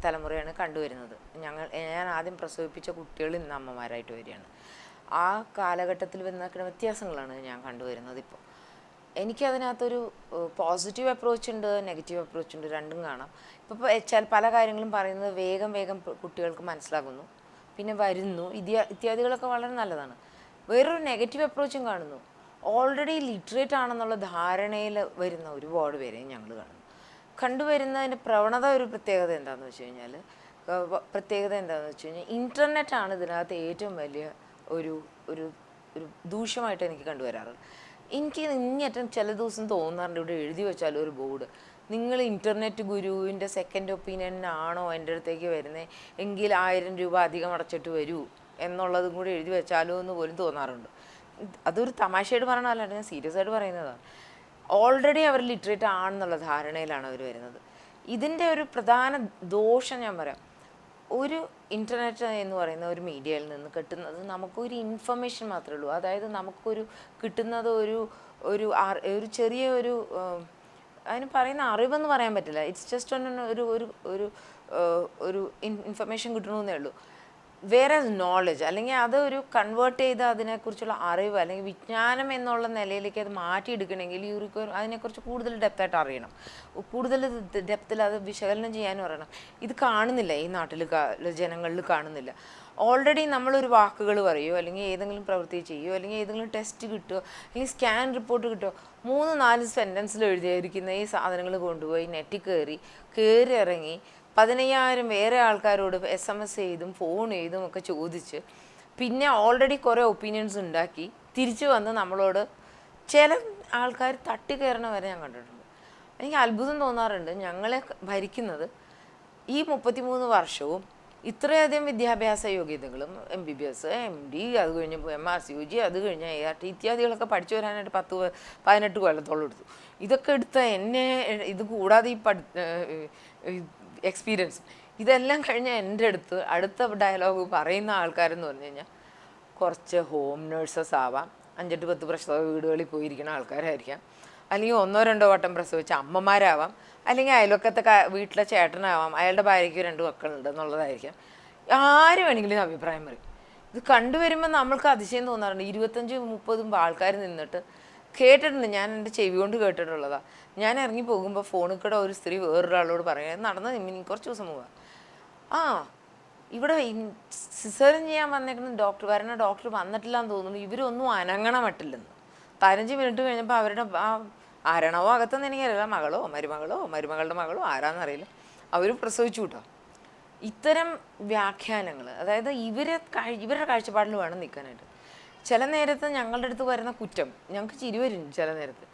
തലമുറയാണ് കണ്ടുവരുന്നത്. ഞാൻ ആദ്യം പ്രസവിപ്പിച്ച കുട്ടികൾ ഇന്ന് അമ്മമാരായിട്ട് വരികയാണ്. ആ കാലഘട്ടത്തിൽ വന്ന വ്യത്യാസങ്ങളാണ് ഞാൻ കണ്ടുവരുന്നത്. ഇപ്പോൾ എനിക്കതിനകത്തൊരു പോസിറ്റീവ് അപ്രോച്ച് ഉണ്ട്, നെഗറ്റീവ് അപ്രോച്ച് ഉണ്ട്, രണ്ടും കാണാം. ഇപ്പോൾ പല കാര്യങ്ങളും പറയുന്നത് വേഗം വേഗം കുട്ടികൾക്ക് മനസ്സിലാകുന്നു, പിന്നെ വരുന്നു, ഇത്യാദികളൊക്കെ വളരെ നല്ലതാണ്. വേറൊരു നെഗറ്റീവ് അപ്രോച്ചും കാണുന്നു. ഓൾറെഡി ലിറ്ററേറ്റ് ആണെന്നുള്ള ധാരണയിൽ വരുന്ന ഒരുപാട് പേരെയും ഞങ്ങൾ കണ്ടുവരുന്നതിൻ്റെ പ്രവണത. ഒരു പ്രത്യേകത എന്താണെന്ന് വെച്ച് കഴിഞ്ഞാൽ ഇൻ്റർനെറ്റാണ് ഇതിനകത്ത് ഏറ്റവും വലിയ ഒരു ഒരു ഒരു ദൂഷ്യമായിട്ട് എനിക്ക് കണ്ടുവരാറുള്ളത്. എനിക്ക് ഇങ്ങേറ്റം ചില ദിവസം തോന്നാറുണ്ട്, ഇവിടെ എഴുതി വെച്ചാലും ഒരു ബോർഡ്, നിങ്ങൾ ഇൻ്റർനെറ്റ് ഗുരുവിൻ്റെ സെക്കൻഡ് ഒപ്പീനിയൻ ആണോ എൻ്റെ അടുത്തേക്ക് വരുന്നത് എങ്കിൽ 1000 രൂപ അധികം അടച്ചിട്ട് വരൂ എന്നുള്ളതും കൂടി എഴുതി വെച്ചാലോ എന്ന് പോലും തോന്നാറുണ്ട്. അതൊരു തമാശയായിട്ട് പറയണമല്ല, ഞാൻ സീരിയസ് ആയിട്ട് പറയുന്നതാണ്. ഓൾറെഡി അവർ ലിറ്ററേറ്റ് ആണെന്നുള്ള ധാരണയിലാണ് അവർ വരുന്നത്. ഇതിൻ്റെ ഒരു പ്രധാന ദോഷം ഞാൻ പറയാം. ഒരു ഇൻ്റർനെറ്റ് എന്ന് പറയുന്ന ഒരു മീഡിയയിൽ നിന്ന് കിട്ടുന്നത് നമുക്കൊരു ഇൻഫർമേഷൻ മാത്രമേ ഉള്ളൂ. അതായത് നമുക്കൊരു കിട്ടുന്നത് ഒരു ചെറിയ അതിന് പറയുന്ന അറിവെന്ന് പറയാൻ പറ്റില്ല. ഇറ്റ്സ് ജസ്റ്റ് ഒരു ഇൻഫർമേഷൻ കിട്ടണമെന്നേ ഉള്ളൂ. വേറെ നോളജ് അല്ലെങ്കിൽ അത് ഒരു കൺവേർട്ട് ചെയ്ത് അതിനെക്കുറിച്ചുള്ള അറിവ് അല്ലെങ്കിൽ വിജ്ഞാനം എന്നുള്ള നിലയിലേക്ക് അത് മാറ്റിയെടുക്കണമെങ്കിൽ അതിനെക്കുറിച്ച് കൂടുതൽ ഡെപ്തായിട്ട് അറിയണം, കൂടുതൽ ഡെപ്തിൽ അത് വിശകലനം ചെയ്യാനും അറിയണം. ഇത് കാണുന്നില്ല, ഈ നാട്ടിൽ ജനങ്ങളിൽ കാണുന്നില്ല. ഓൾറെഡി നമ്മളൊരു വാക്കുകൾ പറയുമോ അല്ലെങ്കിൽ ഏതെങ്കിലും പ്രവൃത്തി ചെയ്യുമോ അല്ലെങ്കിൽ ഏതെങ്കിലും ടെസ്റ്റ് കിട്ടുമോ അല്ലെങ്കിൽ സ്കാൻ റിപ്പോർട്ട് കിട്ടുമോ 3-4 സെൻറ്റൻസിൽ എഴുതിയിരിക്കുന്ന ഈ സാധനങ്ങൾ കൊണ്ടുപോയി നെറ്റിൽ കയറി ഇറങ്ങി 15,000 വേറെ ആൾക്കാരോട് SMS ചെയ്തും ഫോൺ ചെയ്തും ഒക്കെ ചോദിച്ച് പിന്നെ ഓൾറെഡി കുറേ ഒപ്പീനിയൻസ് ഉണ്ടാക്കി തിരിച്ചു വന്ന് നമ്മളോട് ചില ആൾക്കാർ തട്ടിക്കയറണ വരെ ഞാൻ കണ്ടിട്ടുണ്ട്. എനിക്ക് അത്ഭുതം തോന്നാറുണ്ട്. ഞങ്ങളെ ഭരിക്കുന്നത് ഈ 33 വർഷവും ഇത്രയധികം വിദ്യാഭ്യാസ യോഗ്യതകളും MBBS, MD, അത് കഴിഞ്ഞ് MRCUG, അത് കഴിഞ്ഞ് ART ഇത്യാദികളൊക്കെ പഠിച്ചു വരാനായിട്ട് 10-18 കൊല്ലത്തോളം എടുത്തു. ഇതൊക്കെ എടുത്ത എന്നെ ഇത് കൂടാതെ ഈ എക്സ്പീരിയൻസ് ഇതെല്ലാം കഴിഞ്ഞ് എൻ്റെ അടുത്ത ഡയലോഗ് പറയുന്ന ആൾക്കാരെന്ന് പറഞ്ഞു കഴിഞ്ഞാൽ കുറച്ച് ഹോം നേഴ്സസ് ആവാം, 5-10 പ്രസവ വീടുകളിൽ പോയിരിക്കുന്ന ആൾക്കാരായിരിക്കാം, അല്ലെങ്കിൽ 1-2 വട്ടം പ്രസവിച്ച അമ്മമാരാവാം, അല്ലെങ്കിൽ അയൽവക്കത്തെ വീട്ടിലെ ചേട്ടനാവാം, അയാളുടെ ഭാര്യയ്ക്ക് 2 മക്കളുണ്ട് എന്നുള്ളതായിരിക്കാം. ആരും വേണമെങ്കിലും അഭിപ്രായം പറയും. ഇത് കണ്ടുവരുമ്പോൾ നമ്മൾക്ക് അതിശയം തോന്നാറുണ്ട്. 25-30 ആൾക്കാർ നിന്നിട്ട് കേട്ടിട്ടുണ്ട്. ഞാൻ എൻ്റെ ചെവി കൊണ്ട് കേട്ടിട്ടുള്ളതാണ്. ഞാൻ ഇറങ്ങി പോകുമ്പോൾ ഫോണിൽ കൂടെ ഒരു സ്ത്രീ വേറൊരാളോട് പറയുന്നത് നടന്നത് ഇനി കുറച്ച് ദിവസം പോവാം, ഇവിടെ സിസേറിയൻ ചെയ്യാൻ വന്നേക്കുന്ന ഡോക്ടർ വന്നിട്ടില്ലാന്ന് തോന്നുന്നു, ഇവരൊന്നും അനങ്ങണമട്ടില്ലെന്ന്. 15 മിനിറ്റ് കഴിഞ്ഞപ്പോൾ അവരുടെ ആരണവോ അകത്തെന്ന് എനിക്കറിയില്ല, മകളോ മരുമകളുടെ മകളോ ആരാന്നറിയില്ല, അവർ പ്രസവിച്ചു കേട്ടോ. ഇത്തരം വ്യാഖ്യാനങ്ങൾ, അതായത് ഇവരുടെ കാഴ്ചപ്പാടിൽ വേണം നിൽക്കാനായിട്ട്. ചില നേരത്ത് ഞങ്ങളുടെ അടുത്ത് വരുന്ന കുറ്റം ഞങ്ങൾക്ക് ചിരി വരും. ചില നേരത്ത്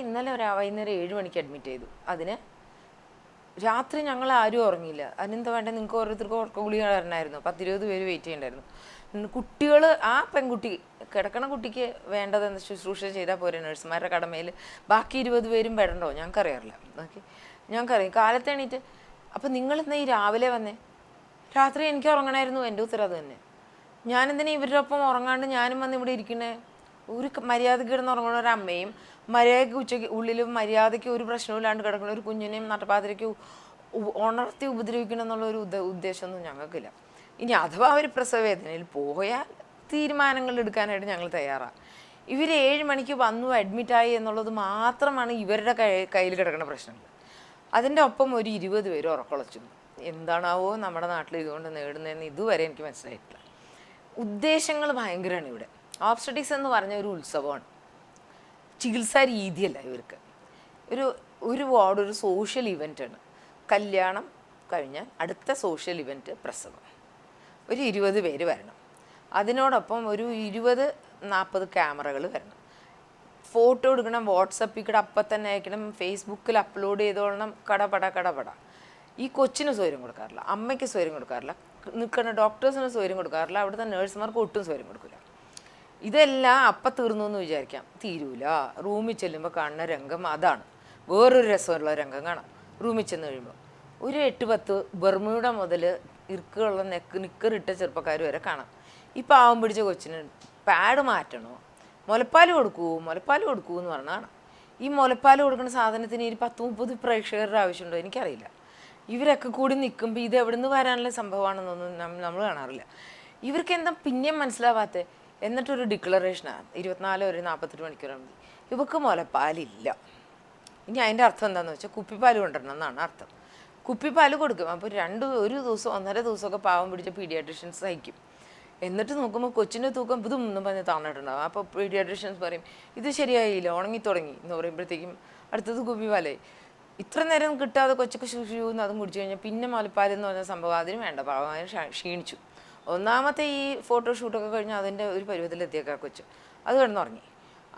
ഇന്നലെ വൈകുന്നേരം 7 മണിക്ക് അഡ്മിറ്റ് ചെയ്തു. അതിന് രാത്രി ഞങ്ങൾ ആരും ഉറങ്ങിയില്ല. അതിനെന്താ വേണ്ടത്, നിങ്ങൾക്ക് ഓരോരുത്തർക്കും ഉറക്ക ഗുളിക തരണമായിരുന്നു. 10-20 പേര് വെയിറ്റ് ചെയ്യണ്ടായിരുന്നു. കുട്ടികൾ, ആ പെൺകുട്ടി കിടക്കണ കുട്ടിക്ക് വേണ്ടതെന്ന് ശുശ്രൂഷ ചെയ്താൽ പോരെ നഴ്സുമാരുടെ കടമയിൽ, ബാക്കി 20 പേരും പെടണ്ടോ? ഞങ്ങൾക്കറിയാറില്ല. ഓക്കെ, ഞങ്ങൾക്കറിയാം. കാലത്ത് എണീറ്റ് അപ്പം നിങ്ങളിന്ന് ഈ രാവിലെ വന്നേ, രാത്രി എനിക്ക് ഉറങ്ങണമായിരുന്നു. എൻ്റെ ഉത്തരം അത് തന്നെ. ഞാനെന്തിനാ ഇവരുടെ ഒപ്പം ഉറങ്ങാണ്ട് ഞാനും വന്ന് ഇവിടെ ഇരിക്കണേ? ഒരു മര്യാദയ്ക്ക് കിടന്ന് ഉറങ്ങണ ഒരു അമ്മയും മര്യാദയ്ക്ക് ഉച്ചയ്ക്ക് ഉള്ളിലും മര്യാദയ്ക്ക് ഒരു പ്രശ്നമില്ലാണ്ട് കിടക്കുന്ന ഒരു കുഞ്ഞിനെയും നട്ടപ്പാതിരയ്ക്ക് ഉണർത്തി ഉപദ്രവിക്കണം എന്നുള്ളൊരു ഉദ്ദേശമൊന്നും ഞങ്ങൾക്കില്ല. ഇനി അഥവാ അവർ പ്രസവവേദനയിൽ പോയാൽ തീരുമാനങ്ങൾ എടുക്കാനായിട്ട് ഞങ്ങൾ തയ്യാറാണ്. ഇവർ 7 മണിക്ക് വന്നു അഡ്മിറ്റായി എന്നുള്ളത് മാത്രമാണ് ഇവരുടെ കയ്യിൽ കിടക്കുന്ന പ്രശ്നങ്ങൾ. അതിൻ്റെ ഒപ്പം ഒരു 20 പേര് ഉറക്കൊളച്ചു. എന്താണാവോ നമ്മുടെ നാട്ടിൽ ഇതുകൊണ്ട് നേടുന്നതെന്ന് ഇതുവരെ എനിക്ക് മനസ്സിലായിട്ടില്ല. ഉദ്ദേശങ്ങൾ ഭയങ്കരമാണ് ഇവിടെ. ഓബ്സ്റ്ററ്റിക്സ് എന്ന് പറഞ്ഞ ഒരു ഉത്സവമാണ്, ചികിത്സാ രീതിയല്ല ഇവർക്ക്. ഒരു സോഷ്യൽ ഇവൻ്റാണ്. കല്യാണം കഴിഞ്ഞാൽ അടുത്ത സോഷ്യൽ ഇവൻറ്റ് പ്രസവം. ഒരു 20 പേര് വരണം. അതിനോടൊപ്പം ഒരു 20-40 ക്യാമറകൾ വരണം. ഫോട്ടോ എടുക്കണം, വാട്സപ്പിൽ കൂടെ അപ്പം തന്നെ അയക്കണം, ഫേസ്ബുക്കിൽ അപ്ലോഡ് ചെയ്തോളണം. കടപട. ഈ കൊച്ചിന് സൗകര്യം കൊടുക്കാറില്ല, അമ്മയ്ക്ക് സൗകര്യം കൊടുക്കാറില്ല, നിൽക്കുന്ന ഡോക്ടേഴ്സിന് സൗകര്യം കൊടുക്കാറില്ല, അവിടുത്തെ നേഴ്സുമാർക്ക് ഒട്ടും സൗകര്യം കൊടുക്കില്ല. ഇതെല്ലാം അപ്പം തീർന്നു എന്ന് വിചാരിക്കാം, തീരൂല. റൂമിൽ ചെല്ലുമ്പോൾ കാണുന്ന രംഗം അതാണ്. വേറൊരു രസമുള്ള രംഗം കാണാം. റൂമിൽ ചെന്ന് കഴിയുമ്പോൾ ഒരു 8-10 ബർമുഡ മുതൽ ഇറുക്കുള്ള നിക്കറിട്ട ചെറുപ്പക്കാർ വരെ കാണാം. ഈ പാവം പിടിച്ച കൊച്ചിന് പാഡ് മാറ്റണോ, മുലപ്പാൽ കൊടുക്കൂ എന്ന് പറഞ്ഞാണ്. ഈ മുലപ്പാൽ കൊടുക്കുന്ന സാധനത്തിന് ഒരു 10-30 പ്രേക്ഷകരുടെ ആവശ്യമുണ്ടോ എനിക്കറിയില്ല. ഇവരൊക്കെ കൂടി നിൽക്കുമ്പോൾ ഇത് എവിടെ നിന്ന് വരാനുള്ള സംഭവമാണെന്നൊന്നും നമ്മൾ കാണാറില്ല. ഇവർക്ക് എന്താ പിന്നെയും മനസ്സിലാവാത്ത, എന്നിട്ടൊരു ഡിക്ലറേഷനാണ് 24 ഒരു 48 മണിക്കൂറാകുമ്പോൾ ഇവക്ക് മുലപ്പാലില്ല. ഇനി അതിൻ്റെ അർത്ഥം എന്താണെന്ന് വെച്ചാൽ കുപ്പിപ്പാൽ കൊണ്ടുവരണം എന്നാണ് അർത്ഥം. കുപ്പിപ്പാൽ കൊടുക്കും. അപ്പോൾ ഒരു ദിവസം 1.5 ദിവസമൊക്കെ പാവം പിടിച്ച പീഡിയാട്രിഷ്യൻസ് സഹിക്കും. എന്നിട്ട് നോക്കുമ്പോൾ കൊച്ചിൻ്റെ തൂക്കം ഇതും ഒന്നും പറഞ്ഞ് താന്നിട്ടുണ്ടാകും. അപ്പോൾ പീഡിയാട്രിഷ്യൻസ് പറയും ഇത് ശരിയായില്ല, ഉണങ്ങി തുടങ്ങി എന്ന് പറയുമ്പോഴത്തേക്കും അടുത്തത് കുപ്പിപ്പാലായി. ഇത്ര നേരം കിട്ടാതെ കൊച്ചൊക്കെ ശുശൂന്ന് അതും കുടിച്ചു കഴിഞ്ഞാൽ പിന്നെ മുലപ്പാൽ എന്ന് പറഞ്ഞ സംഭവം അതിന് വേണ്ട, പാവം അതിന് ക്ഷീണിച്ചു. ഒന്നാമത്തെ ഈ ഫോട്ടോഷൂട്ടൊക്കെ കഴിഞ്ഞാൽ അതിൻ്റെ ഒരു പരുവത്തിലെത്തിയേക്കാം കൊച്ച്, അത് കിടന്നുറങ്ങി.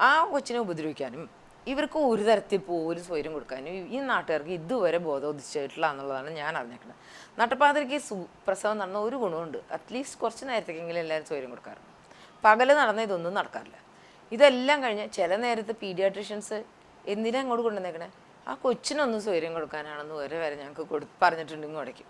ആ കൊച്ചിനെ ഉപദ്രവിക്കാനും ഇവർക്ക് ഒരു തരത്തിൽ പോലും സ്വൈര്യം കൊടുക്കാനും ഈ നാട്ടുകാർക്ക് ഇതുവരെ ബോധോദിച്ചിട്ടില്ല എന്നുള്ളതാണ് ഞാൻ അറിഞ്ഞേക്കുന്നത്. നട്ടപ്പാതിരിക്ക് പ്രസവം നടന്ന ഒരു ഗുണമുണ്ട്, അറ്റ്ലീസ്റ്റ് കുറച്ച് നേരത്തേക്കെങ്കിലും എല്ലാവരും സ്വൈര്യം കൊടുക്കാറുണ്ട്. പകല് നടന്ന ഇതൊന്നും നടക്കാറില്ല. ഇതെല്ലാം കഴിഞ്ഞ് ചില നേരത്ത് പീഡിയാട്രിഷ്യൻസ് എന്തിനാ അങ്ങോട്ട് കൊണ്ടുവന്നേക്കണേ, ആ കൊച്ചിനൊന്നും സ്വൈര്യം കൊടുക്കാനാണെന്ന് വരെ ഞങ്ങൾക്ക് പറഞ്ഞിട്ടുണ്ട് ഇങ്ങോട്ടേക്ക്.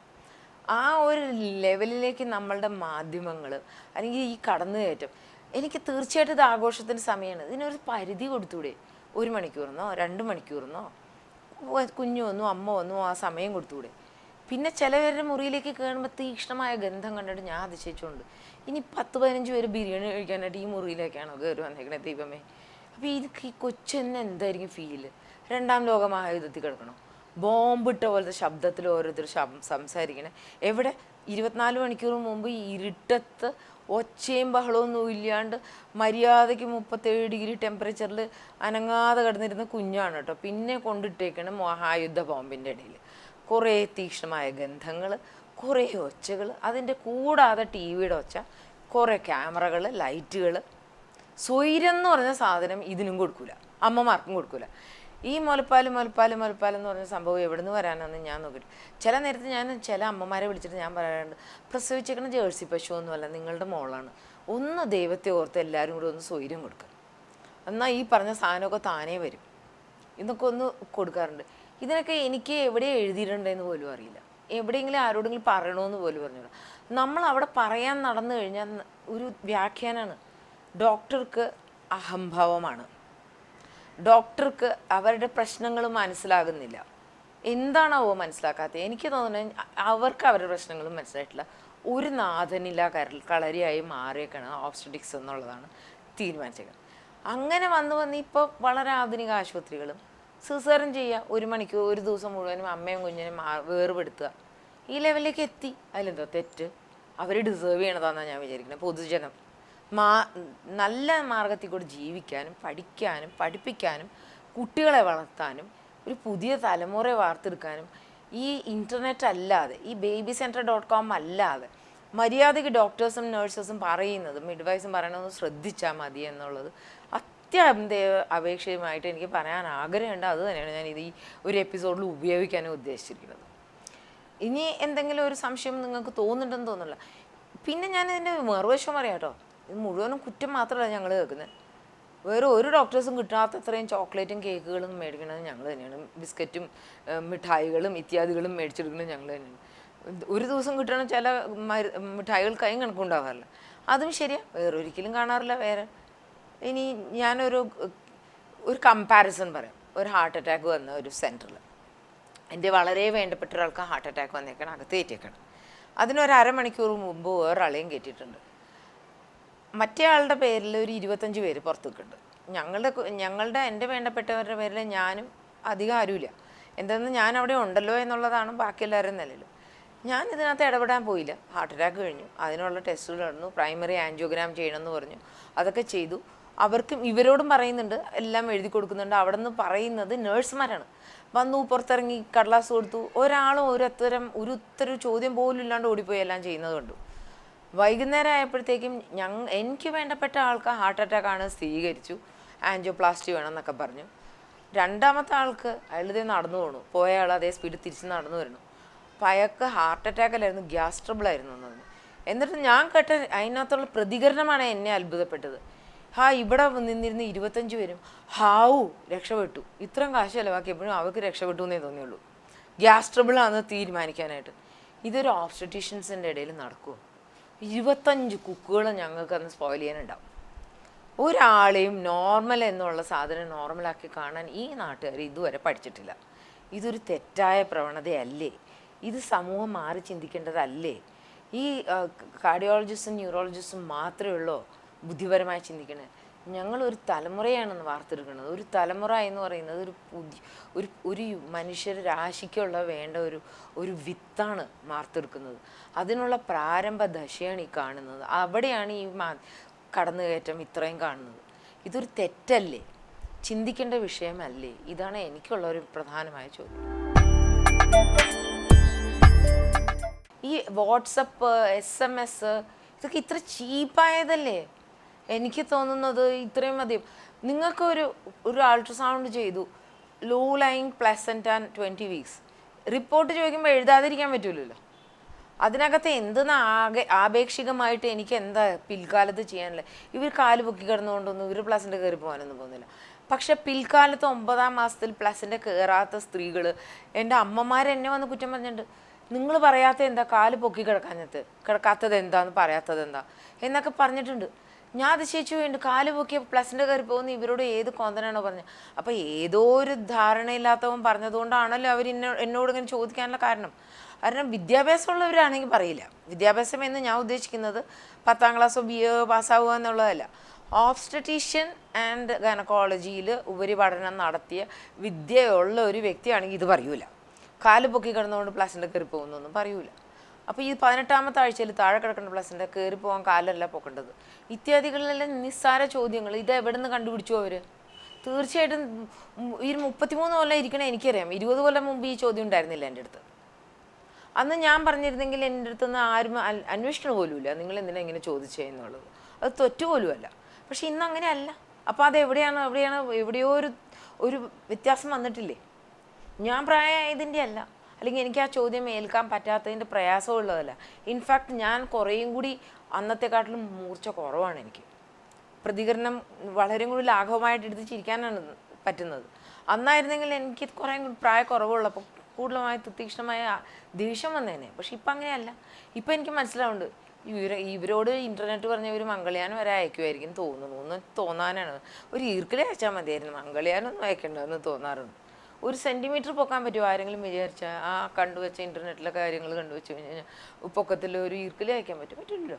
ആ ഒരു ലെവലിലേക്ക് നമ്മളുടെ മാധ്യമങ്ങൾ അല്ലെങ്കിൽ ഈ കടന്നുകയറ്റം, എനിക്ക് തീർച്ചയായിട്ടും ഇത് ആഘോഷത്തിൻ്റെ സമയമാണ്. ഇതിനൊരു പരിധി കൊടുത്തൂടെ? 1 മണിക്കൂറിനോ 2 മണിക്കൂറിനോ കുഞ്ഞു വന്നു അമ്മ വന്നു ആ സമയം കൊടുത്തൂടെ? പിന്നെ ചിലവരുടെ മുറിയിലേക്ക് കയറുമ്പോൾ തീക്ഷ്ണമായ ഗന്ധം കണ്ടിട്ട് ഞാൻ അതിശയിച്ചുകൊണ്ട്, ഇനി 10-15 പേര് ബിരിയാണി കഴിക്കാനായിട്ട് ഈ മുറിയിലേക്കാണോ കയറി വന്നേക്കണേ ദൈവമേ. അപ്പോൾ ഈ കൊച്ചെന്നെ എന്തായിരിക്കും ഫീല്? 2ാം ലോക മഹായുദ്ധത്തിൽ കിടക്കണം, ബോംബിട്ട പോലത്തെ ശബ്ദത്തിൽ ഓരോരുത്തർ സംസാരിക്കണേ. എവിടെ 24 മണിക്കൂർ മുമ്പ് ഇരുട്ടത്ത് ഒച്ചയും ബഹളമൊന്നും ഇല്ലാണ്ട് മര്യാദയ്ക്ക് 37 ഡിഗ്രി ടെമ്പറേച്ചറിൽ അനങ്ങാതെ കിടന്നിരുന്ന കുഞ്ഞാണ് കേട്ടോ. പിന്നെ കൊണ്ടിട്ടേക്കണം മഹായുദ്ധ ബോംബിൻ്റെ ഇടയിൽ കുറേ തീക്ഷ്ണമായ ഗന്ധങ്ങൾ, കുറേ ഒച്ചകൾ, അതിൻ്റെ കൂടാതെ ടി വിയുടെ ഒച്ച, കുറേ ക്യാമറകൾ, ലൈറ്റുകൾ. സ്വൈരം എന്ന് പറഞ്ഞ സാധനം ഇതിനും കൊടുക്കില്ല, അമ്മമാർക്കും കൊടുക്കില്ല. ഈ മുലപ്പാൽ എന്ന് പറഞ്ഞ സംഭവം എവിടെ നിന്ന് വരാനാണെന്ന് ഞാൻ നോക്കിയിട്ട് ചില നേരത്ത് ഞാൻ ചില അമ്മമാരെ വിളിച്ചിട്ട് ഞാൻ പറയാറുണ്ട്, പ്രസവിച്ചേക്കണ ജേഴ്സി പശു ഒന്നുമല്ല, നിങ്ങളുടെ മോളാണ്. ഒന്ന് ദൈവത്തെ ഓർത്ത് എല്ലാവരും കൂടെ ഒന്ന് സ്വൈര്യം കൊടുക്കുക, എന്നാൽ ഈ പറഞ്ഞ സാധനമൊക്കെ താനേ വരും. ഇതൊക്കെ ഒന്ന് കൊടുക്കാറുണ്ട്. ഇതിനൊക്കെ എനിക്ക് എവിടെ എഴുതിയിട്ടുണ്ടെന്ന് പോലും അറിയില്ല, എവിടെയെങ്കിലും ആരോടെങ്കിലും പറയണമെന്ന് പോലും പറഞ്ഞില്ല. നമ്മൾ അവിടെ പറയാൻ നടന്നു കഴിഞ്ഞാൽ ഒരു വ്യാഖ്യാനമാണ്. ഡോക്ടർക്ക് അഹംഭാവമാണ്, ഡോക്ടർക്ക് അവരുടെ പ്രശ്നങ്ങൾ മനസ്സിലാകുന്നില്ല. എന്താണാവോ മനസ്സിലാക്കാത്തത്? എനിക്ക് തോന്നുന്നത് അവർക്ക് അവരുടെ പ്രശ്നങ്ങളും മനസ്സിലായിട്ടില്ല. ഒരു നാഥനില്ല കളരിയായി മാറിയേക്കാണ് ഓബ്സ്റ്ററ്റിക്സ് എന്നുള്ളതാണ് തീരുമാനിച്ചേക്കുന്നത്. അങ്ങനെ വന്ന് ഇപ്പോൾ വളരെ ആധുനിക ആശുപത്രികളും സിസേറിയൻ ചെയ്യുക, 1 മണിക്കൂർ ഒരു ദിവസം മുഴുവനും അമ്മയും കുഞ്ഞിനും വേർപെടുത്തുക, ഈ ലെവലിലേക്ക് എത്തി. അതിലെന്തോ തെറ്റ്? അവർ ഡിസേർവ് ചെയ്യണതാണെന്നാണ് ഞാൻ വിചാരിക്കുന്നത്. പൊതുജനം നല്ല മാർഗത്തിൽ കൂടെ ജീവിക്കാനും പഠിക്കാനും പഠിപ്പിക്കാനും കുട്ടികളെ വളർത്താനും ഒരു പുതിയ തലമുറയെ വാർത്തെടുക്കാനും ഈ ഇൻ്റർനെറ്റ് അല്ലാതെ, ഈ babycenter.com അല്ലാതെ മര്യാദയ്ക്ക് ഡോക്ടേഴ്സും നേഴ്സസും പറയുന്നത്, മിഡ്വൈസും പറയണമെന്ന് ശ്രദ്ധിച്ചാൽ മതി എന്നുള്ളത് അപേക്ഷയുമായിട്ട് എനിക്ക് പറയാൻ ആഗ്രഹമുണ്ട്. അത് തന്നെയാണ് ഞാൻ ഈ ഒരു എപ്പിസോഡിൽ ഉപയോഗിക്കാനും ഉദ്ദേശിച്ചിരിക്കുന്നത്. ഇനി എന്തെങ്കിലും ഒരു സംശയം നിങ്ങൾക്ക് തോന്നുന്നുണ്ടെന്ന് തോന്നുന്നില്ല. പിന്നെ ഞാൻ ഇതിൻ്റെ മറുവശം പറയാം കേട്ടോ, ഇത് മുഴുവനും കുറ്റം മാത്രമല്ല ഞങ്ങൾ കേൾക്കുന്നത്. വേറെ ഒരു ഡോക്ടേഴ്സും കിട്ടാത്തത്രയും ചോക്ലേറ്റും കേക്കുകളും മേടിക്കണത് ഞങ്ങൾ തന്നെയാണ്. ബിസ്ക്കറ്റും മിഠായികളും ഇത്യാദികളും മേടിച്ചെടുക്കുന്നത് ഞങ്ങൾ തന്നെയാണ്. ഒരു ദിവസം കിട്ടണ ചില മിഠായികൾ കൈ കണക്കുണ്ടാവാറില്ല, അതും ശരിയാണ്, വേറൊരിക്കലും കാണാറില്ല വേറെ. ഇനി ഞാനൊരു കമ്പാരിസൺ പറയാം. ഒരു ഹാർട്ട് അറ്റാക്ക് വന്ന ഒരു സെൻറ്ററിൽ എൻ്റെ വളരെ വേണ്ടപ്പെട്ട ഒരാൾക്ക് ഹാർട്ട് അറ്റാക്ക് വന്നേക്കണം, അകത്ത് കയറ്റിയേക്കണം. അതിനൊരു അരമണിക്കൂർ മുമ്പ് വേറൊരാളെയും കയറ്റിയിട്ടുണ്ട്. മറ്റേ ആളുടെ പേരിൽ ഒരു 25 പേര് പുറത്തേക്കുണ്ട്. എൻ്റെ വേണ്ടപ്പെട്ടവരുടെ പേരിൽ ഞാനും അധികം ആരുമില്ല. എന്തെന്ന് ഞാൻ അവിടെ ഉണ്ടല്ലോ എന്നുള്ളതാണ് ബാക്കി എല്ലാവരും നിലയിൽ. ഞാൻ ഇതിനകത്ത് ഇടപെടാൻ പോയില്ല. ഹാർട്ട് അറ്റാക്ക് കഴിഞ്ഞു, അതിനുള്ള ടെസ്റ്റുകൾ നടന്നു, പ്രൈമറി ആൻജിയോഗ്രാം ചെയ്യണമെന്ന് പറഞ്ഞു, അതൊക്കെ ചെയ്തു. അവർക്കും ഇവരോടും പറയുന്നുണ്ട്, എല്ലാം എഴുതി കൊടുക്കുന്നുണ്ട്. അവിടെ നിന്ന് പറയുന്നത് നേഴ്സുമാരാണ്. വന്നു പുറത്തിറങ്ങി കടലാസ് കൊടുത്തു, ഒരാളും ഒരു ഉത്തരം ചോദ്യം പോലും ഇല്ലാണ്ട് ഓടിപ്പോയി എല്ലാം ചെയ്യുന്നത് കണ്ടു. വൈകുന്നേരം ആയപ്പോഴത്തേക്കും എനിക്ക് വേണ്ടപ്പെട്ട ആൾക്ക് ഹാർട്ട് അറ്റാക്കാണ് സ്ഥിരീകരിച്ചു, ആൻജിയോപ്ലാസ്റ്റി വേണം എന്നൊക്കെ പറഞ്ഞു. രണ്ടാമത്തെ ആൾക്ക് അയാളിതേ നടന്നു പോകണു, പോയ ആൾ അതേ സ്പീഡിൽ തിരിച്ച് നടന്നു വരണം. അപ്പം അയാൾക്ക് ഹാർട്ട് അറ്റാക്കല്ലായിരുന്നു, ഗ്യാസ് ട്രബിൾ ആയിരുന്നു എന്ന് പറഞ്ഞു. എന്നിട്ട് ഞാൻ കേട്ട അതിനകത്തുള്ള പ്രതികരണമാണ് എന്നെ അത്ഭുതപ്പെട്ടത്. ഇവിടെ നിന്നിരുന്ന് 25 പേരും രക്ഷപ്പെട്ടു, ഇത്രയും കാശ് ചിലവാക്കിയപ്പോഴും അവർക്ക് രക്ഷപ്പെട്ടു എന്നേ തോന്നിയുള്ളൂ, ഗ്യാസ് ട്രബിളാണെന്ന് തീരുമാനിക്കാനായിട്ട്. ഇതൊരു ഓബ്സ്റ്ററ്റീഷ്യൻസിൻ്റെ ഇടയിൽ നടക്കുമോ? 25 കുക്കുകൾ ഞങ്ങൾക്ക് അന്ന് സ്പോയിൽ ചെയ്യാനുണ്ടാവും. ഒരാളെയും നോർമൽ എന്നുള്ള സാധനം നോർമലാക്കി കാണാൻ ഈ നാട്ടുകാർ ഇതുവരെ പഠിച്ചിട്ടില്ല. ഇതൊരു തെറ്റായ പ്രവണതയല്ലേ? ഇത് സമൂഹം മാറി ചിന്തിക്കേണ്ടതല്ലേ? ഈ കാർഡിയോളജിസ്റ്റും ന്യൂറോളജിസ്റ്റും മാത്രമേ ഉള്ളൂ ബുദ്ധിപരമായി ചിന്തിക്കണേ? ഞങ്ങളൊരു തലമുറയാണെന്ന് വാർത്തെടുക്കുന്നത്. ഒരു തലമുറ എന്ന് പറയുന്നത് ഒരു മനുഷ്യർ രാശിക്കുള്ള വേണ്ട ഒരു വിത്താണ് വാർത്തെടുക്കുന്നത്. അതിനുള്ള പ്രാരംഭ ദശയാണ് ഈ കാണുന്നത്. അവിടെയാണ് ഈ കടന്നുകയറ്റം ഇത്രയും കാണുന്നത്. ഇതൊരു തെറ്റല്ലേ? ചിന്തിക്കേണ്ട വിഷയമല്ലേ? ഇതാണ് എനിക്കുള്ള ഒരു പ്രധാനമായ ചോദ്യം. ഈ വാട്സപ്പ്, SMS ഇതൊക്കെ ഇത്ര ചീപ്പായതല്ലേ? എനിക്ക് തോന്നുന്നത് ഇത്രയും മതിയും. നിങ്ങൾക്ക് ഒരു അൾട്രാസൗണ്ട് ചെയ്തു, low lying placenta and 20 weeks, report ചോദിക്കുമ്പോൾ എഴുതാതിരിക്കാൻ പറ്റൂലല്ലോ. അതിനകത്ത് എന്തെന്ന് ആപേക്ഷികമായിട്ട് എനിക്ക് എന്താ പിൽക്കാലത്ത് ചെയ്യാനില്ല? ഇവർ കാല് പൊക്കി കിടന്നുകൊണ്ടൊന്നും ഇവർ പ്ലസന്റ് കയറി പോകാനൊന്നും പോകുന്നില്ല. പക്ഷെ പിൽക്കാലത്ത് 9ാം മാസത്തിൽ പ്ലസന്റ് കയറാത്ത സ്ത്രീകൾ, എൻ്റെ അമ്മമാരെന്നെ വന്ന് കുറ്റം പറഞ്ഞിട്ടുണ്ട്. നിങ്ങൾ പറയാത്ത എന്താ? കാല് പൊക്കി കിടക്കാത്തത് എന്താന്ന് പറയാത്തത് എന്താ എന്നൊക്കെ പറഞ്ഞിട്ടുണ്ട്. ഞാൻ അതിശയിച്ചു പോയിട്ടുണ്ട്. കാല് പൊക്കിയ പ്ലസന്റ് കയറി പോകുന്ന ഇവരോട് ഏത് കോന്തനാണോ പറഞ്ഞത്? അപ്പം ഏതോ ഒരു ധാരണയില്ലാത്തവൻ പറഞ്ഞതുകൊണ്ടാണല്ലോ അവർ എന്നോട് ഇങ്ങനെ ചോദിക്കാനുള്ള കാരണം. വിദ്യാഭ്യാസമുള്ളവരാണെങ്കിൽ പറയില്ല. വിദ്യാഭ്യാസം എന്ന് ഞാൻ ഉദ്ദേശിക്കുന്നത് 10ാം ക്ലാസ്സോ BA പാസ്സാവുക എന്നുള്ളതല്ല. ഓബ്സ്റ്ററ്റീഷ്യൻ ആൻഡ് ഗൈനക്കോളജിയിൽ ഉപരിപഠനം നടത്തിയ വിദ്യയുള്ള ഒരു വ്യക്തിയാണെങ്കിൽ ഇത് പറയൂല. കാല് പൊക്കി കിടന്നുകൊണ്ട് പ്ലസന്റ് കയറി പോകുന്നൊന്നും പറയൂല. അപ്പോൾ ഈ 18ാമത്തെ ആഴ്ചയിൽ താഴെ കിടക്കേണ്ട പ്ലസന്റ് കയറി പോകാൻ കാലല്ല പോക്കേണ്ടത്. ഇത്യാദികളിലെല്ലാം നിസ്സാര ചോദ്യങ്ങൾ. ഇത് എവിടെ നിന്ന് കണ്ടുപിടിച്ചു അവർ? തീർച്ചയായിട്ടും ഈ 33 കൊല്ലം ഇരിക്കണേ എനിക്കറിയാം. 20 കൊല്ലം മുമ്പ് ഈ ചോദ്യം ഉണ്ടായിരുന്നില്ല എൻ്റെ അടുത്ത്. അന്ന് ഞാൻ പറഞ്ഞിരുന്നെങ്കിൽ എൻ്റെ അടുത്തുനിന്ന് ആരും അന്വേഷണം പോലുമില്ല, നിങ്ങൾ എന്തിനാ ഇങ്ങനെ ചോദിച്ചതെന്നുള്ളത്. അത് തെറ്റുപോലുമല്ല. പക്ഷെ ഇന്ന് അങ്ങനെയല്ല. അപ്പോൾ അത് എവിടെയോ ഒരു വ്യത്യാസം വന്നിട്ടില്ലേ? ഞാൻ പ്രായമായതിൻ്റെ അല്ല, അല്ലെങ്കിൽ എനിക്ക് ആ ചോദ്യം ഏൽക്കാൻ പറ്റാത്തതിൻ്റെ പ്രയാസമുള്ളതല്ല. ഇൻഫാക്ട് ഞാൻ കുറേയും കൂടി അന്നത്തെക്കാട്ടിലും മൂർച്ച കുറവാണ്. എനിക്ക് പ്രതികരണം വളരെ കൂടി ലാഘവമായിട്ട് എടുത്ത് ചിരിക്കാനാണ് പറ്റുന്നത്. അന്നായിരുന്നെങ്കിൽ എനിക്ക് കുറേ കൂടി പ്രായക്കുറവുള്ളപ്പോൾ കൂടുതലുമായി തീക്ഷ്ണമായ ദേഷ്യം വന്നേനെ. പക്ഷെ ഇപ്പം അങ്ങനെയല്ല. ഇപ്പം എനിക്ക് മനസ്സിലാവുന്നുണ്ട്, ഇവരോട് ഇൻ്റർനെറ്റ് പറഞ്ഞവർ മംഗൾയാനം വരെ അയക്കുമായിരിക്കും തോന്നുന്നു. ഒന്ന് തോന്നാനാണ്. ഒരു ഈർക്കിലി അയച്ചാൽ മതിയായിരുന്നു, മംഗൾയാനൊന്നും അയക്കേണ്ടതെന്ന് തോന്നാറുണ്ട്. 1 സെൻറ്റിമീറ്റർ പൊക്കാൻ പറ്റുമോ ആരെങ്കിലും വിചാരിച്ചാൽ? ആ കണ്ടുവച്ച ഇൻ്റർനെറ്റിലെ കാര്യങ്ങൾ കണ്ടുവച്ച് കഴിഞ്ഞാൽ പൊക്കത്തിൽ ഒരു ഈർക്കിലി അയക്കാൻ പറ്റുമല്ലോ.